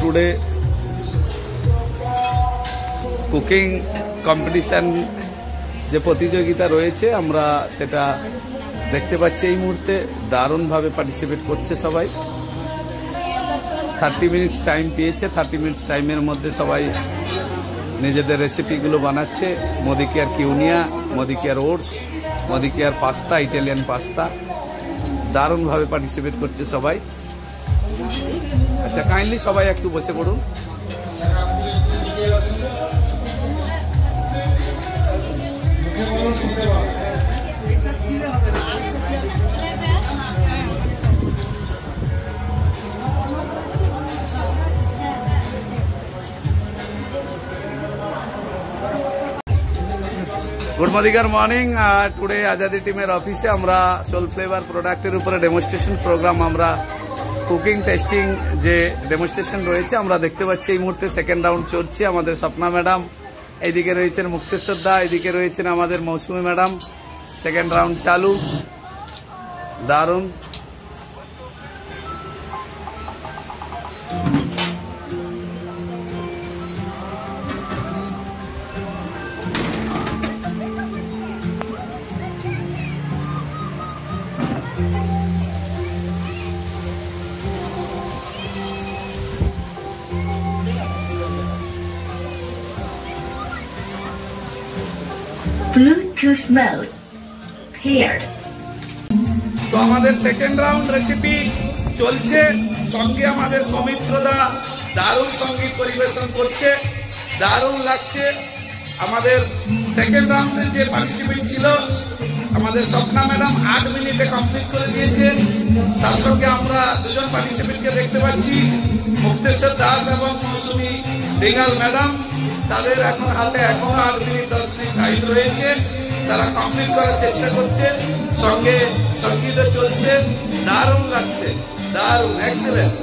Today cooking competition যে প্রতিযোগিতা রয়েছে আমরা সেটা দেখতে পাচ্ছি। এই মুহূর্তে দারুণভাবে পার্টিসিপেট করছে সবাই। 30 মিনিটস টাইম পেয়েছে। 30 মিনিটস টাইমের মধ্যে সবাই নিজেদের রেসিপিগুলো বানাচ্ছে। মডিকেয়ার কিউনিয়া, মডিকেয়ার ওটস, মডিকেয়ার পাস্তা, ইটালিয়ান পাস্তা, দারুণভাবে পার্টিসিপেট করছে সবাই। আচ্ছা, কাইন্ডলি সবাই একটু বসে পড়ুন। गुड मॉर्निंग टुडे आजादी टीमेर ऑफिसे আমরা সোল ফ্লেভার প্রোডাক্টের উপরে ডেমনস্ট্রেশন প্রোগ্রাম, আমরা কুকিং টেস্টিং যে ডেমনস্ট্রেশন রয়েছে আমরা দেখতে পাচ্ছি। এই মুহূর্তে সেকেন্ড রাউন্ড চলছে। আমাদের স্বপ্না ম্যাডাম, এইদিকে রয়েছেন মুক্তেশ্বর দা, এইদিকে রয়েছেন আমাদের মৌসুমী ম্যাডাম। সেকেন্ড রাউন্ড চালু, দারুণ। Bluetooth mode paired. তো আমাদের সেকেন্ড রাউন্ড রেসিপি চলছে। সঙ্গে আমাদের সৌমিত্রদা দারুণ সঙ্গীত পরিবেশন করছে, দারুণ লাগছে। আমাদের সেকেন্ড রাউন্ডের যে পার্টিসিপেন্ট ছিল আমাদের স্বপ্না ম্যাডাম 8 মিনিটে কমপ্লিট করে দিয়েছে। তার সঙ্গে আমরা দুজন পার্টিসিপেন্টকে দেখতে পাচ্ছি, মুক্তেশ্বর দাস এবং মৌসুমী বেঙ্গাল ম্যাডাম। তাদের এখন হাতে এখনো 8 মিনিট 10 মিনিট টাইম রয়েছে। তারা কমপ্লিট করার চেষ্টা করছে। সঙ্গে সঙ্গীত চলছে, দারুণ লাগছে, দারুণ, এক্সেলেন্ট।